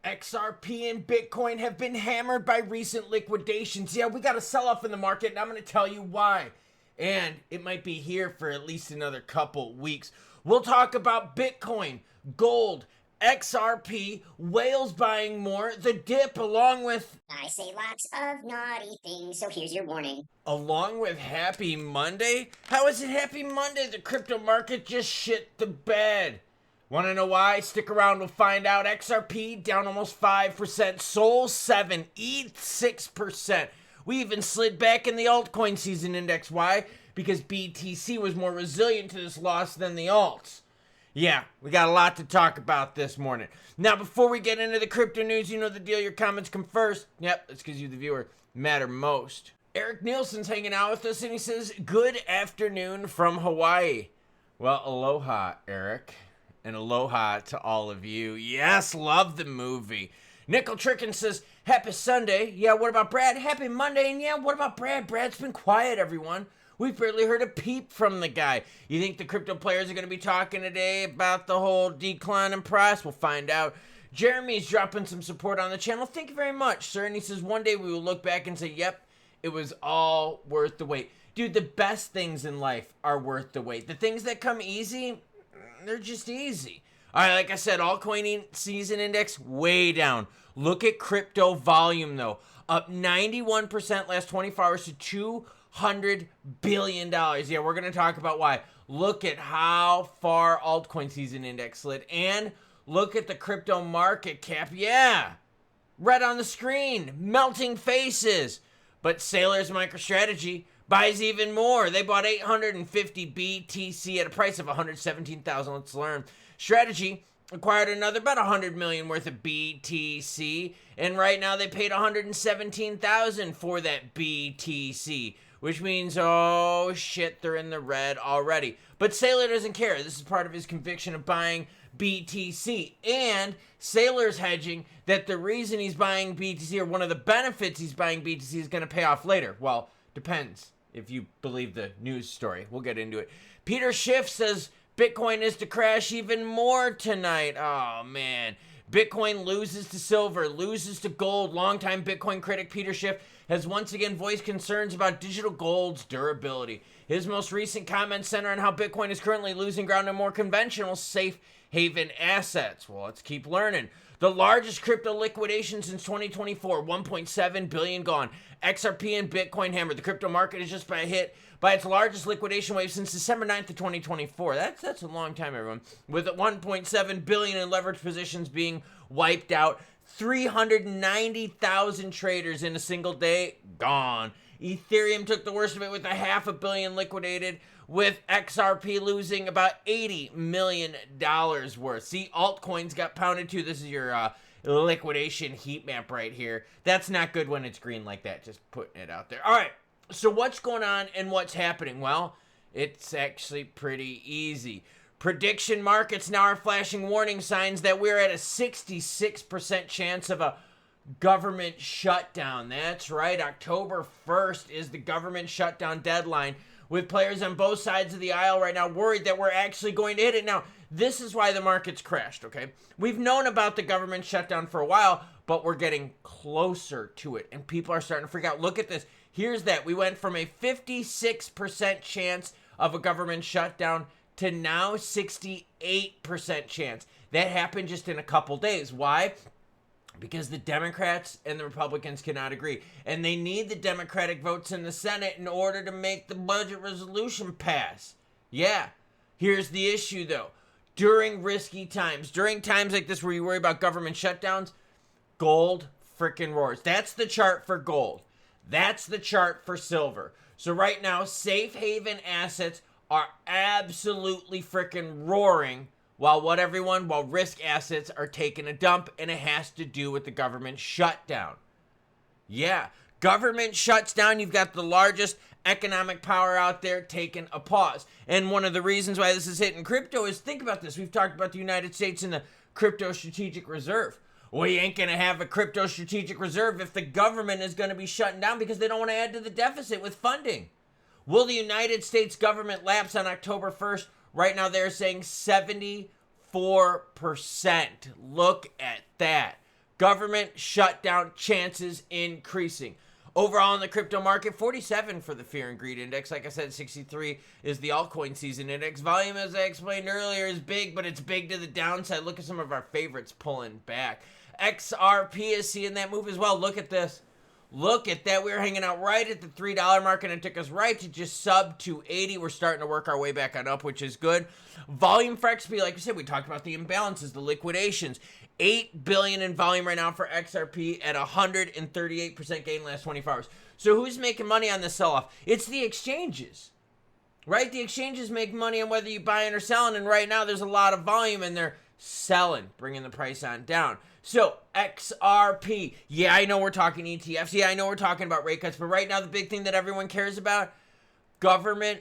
XRP and Bitcoin have been hammered by recent liquidations. Yeah, we got a sell-off in the market, and I'm going to tell you why. And it might be here for at least another couple weeks. We'll talk about Bitcoin, gold, XRP, whales buying more, the dip, along with... I say lots of naughty things, so here's your warning. Along with Happy Monday? How is it Happy Monday? The crypto market just shit the bed. Want to know why? Stick around, we'll find out. XRP down almost 5%, Sol 7%, ETH 6%. We even slid back in the altcoin season index. Why? Because BTC was more resilient to this loss than the alts. Yeah, we got a lot to talk about this morning. Now, before we get into the crypto news, you know the deal. Your comments come first. Yep, that's because you, the viewer, matter most. Eric Nielsen's hanging out with us, and he says, good afternoon from Hawaii. Well, aloha, Eric. And aloha to all of you. Yes, love the movie. Nickel Trickin says, happy Sunday. Yeah, what about Brad? Happy Monday. And yeah, what about Brad? Brad's been quiet, everyone. We've barely heard a peep from the guy. You think the crypto players are going to be talking today about the whole decline in price? We'll find out. Jeremy's dropping some support on the channel. Thank you very much, sir. And he says, one day we will look back and say, yep, it was all worth the wait. Dude, the best things in life are worth the wait. The things that come easy, they're just easy. All right, like I said, altcoin season index way down. Look at crypto volume, though. Up 91% last 24 hours to $200 billion. Yeah, we're going to talk about why. Look at how far altcoin season index slid. And look at the crypto market cap. Yeah, red on the screen. Melting faces. But Sailor's MicroStrategy buys even more. They bought 850 BTC at a price of $117,000. Let's learn. Strategy acquired another about $100 million worth of BTC, and right now they paid $117,000 for that BTC, which means, oh shit, they're in the red already. But Sailor doesn't care. This is part of his conviction of buying BTC, and Sailor's hedging that the reason he's buying BTC, or one of the benefits he's buying BTC, is going to pay off later. Well, depends if you believe the news story. We'll get into it. Peter Schiff says Bitcoin is to crash even more tonight. Oh, man. Bitcoin loses to silver, loses to gold. Longtime Bitcoin critic Peter Schiff has once again voiced concerns about digital gold's durability. His most recent comments center on how Bitcoin is currently losing ground on more conventional safe haven assets. Well, let's keep learning. The largest crypto liquidation since 2024, 1.7 billion gone. XRP and Bitcoin hammered. The crypto market is just hit by its largest liquidation wave since December 9th of 2024. That's a long time, everyone. With 1.7 billion in leverage positions being wiped out, 390,000 traders in a single day gone. Ethereum took the worst of it with $500 million liquidated, with XRP losing about $80 million worth. See, altcoins got pounded too. This is your liquidation heat map right here. That's not good when it's green like that. Just putting it out there. All right, so what's going on and what's happening? Well, it's actually pretty easy. Prediction markets now are flashing warning signs that we're at a 66% chance of a government shutdown. That's right, October 1st is the government shutdown deadline, with players on both sides of the aisle right now worried that we're actually going to hit it. Now, this is why the market's crashed, okay? We've known about the government shutdown for a while, but we're getting closer to it, and people are starting to freak out. Look at this. Here's that. We went from a 56% chance of a government shutdown to now 68% chance. That happened just in a couple days. Why? Because the Democrats and the Republicans cannot agree. And they need the Democratic votes in the Senate in order to make the budget resolution pass. Yeah. Here's the issue, though. During risky times, during times like this where you worry about government shutdowns, gold frickin' roars. That's the chart for gold. That's the chart for silver. So right now, safe haven assets are absolutely frickin' roaring, while risk assets are taking a dump, and it has to do with the government shutdown. Yeah, government shuts down, you've got the largest economic power out there taking a pause. And one of the reasons why this is hitting crypto is, think about this. We've talked about the United States and the crypto strategic reserve. We ain't going to have a crypto strategic reserve if the government is going to be shutting down because they don't want to add to the deficit with funding. Will the United States government lapse on October 1st? Right now they're saying 74%. Look at that. Government shutdown chances increasing. Overall in the crypto market, 47 for the Fear and Greed Index. Like I said, 63 is the altcoin season index. Volume, as I explained earlier, is big, but it's big to the downside. Look at some of our favorites pulling back. XRP is seeing that move as well. Look at this. Look at that. We were hanging out right at the $3 mark, and it took us right to just sub 280. We're starting to work our way back on up, which is good. Volume for XRP, like I said, we talked about the imbalances, the liquidations. 8 billion in volume right now for XRP at 138% gain last 24 hours. So who's making money on this sell-off? It's the exchanges, right? The exchanges make money on whether you buying or selling, and right now there's a lot of volume, and they're selling, bringing the price on down. So XRP, yeah, I know we're talking ETFs. Yeah, I know we're talking about rate cuts, but right now the big thing that everyone cares about, government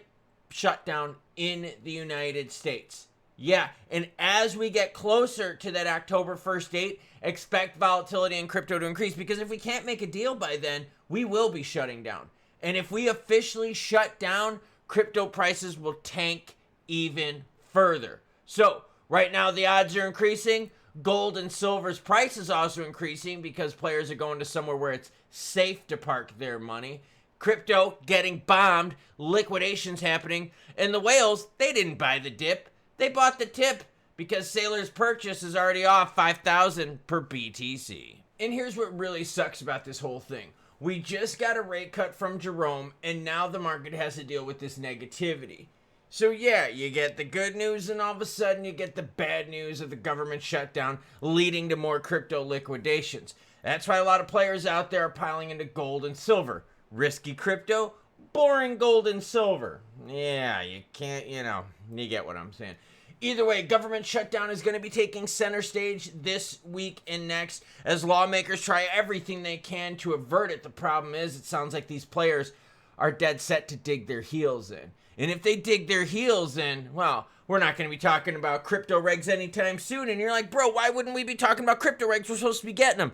shutdown in the United States. Yeah, and as we get closer to that October 1st date, expect volatility in crypto to increase, because if we can't make a deal by then, we will be shutting down. And if we officially shut down, crypto prices will tank even further. So right now the odds are increasing. Gold and silver's price is also increasing because players are going to somewhere where it's safe to park their money. Crypto getting bombed, liquidations happening, and the whales, they didn't buy the dip. They bought the tip because Sailor's purchase is already off 5,000 per BTC. And here's what really sucks about this whole thing. We just got a rate cut from Jerome, and now the market has to deal with this negativity. So yeah, you get the good news, and all of a sudden you get the bad news of the government shutdown, leading to more crypto liquidations. That's why a lot of players out there are piling into gold and silver. Risky crypto, boring gold and silver. Yeah, you can't, you get what I'm saying. Either way, government shutdown is going to be taking center stage this week and next as lawmakers try everything they can to avert it. The problem is, it sounds like these players are dead set to dig their heels in. And if they dig their heels in, well, we're not going to be talking about crypto regs anytime soon. And you're like, bro, why wouldn't we be talking about crypto regs? We're supposed to be getting them.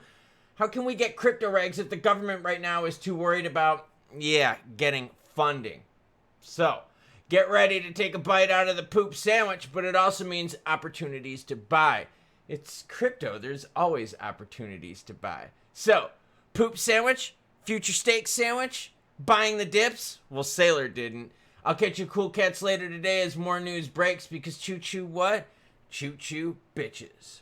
How can we get crypto regs if the government right now is too worried about, getting funding? So get ready to take a bite out of the poop sandwich, but it also means opportunities to buy. It's crypto. There's always opportunities to buy. So poop sandwich, future steak sandwich, buying the dips? Well, Sailor didn't. I'll catch you cool cats later today as more news breaks, because choo-choo what? Choo-choo bitches.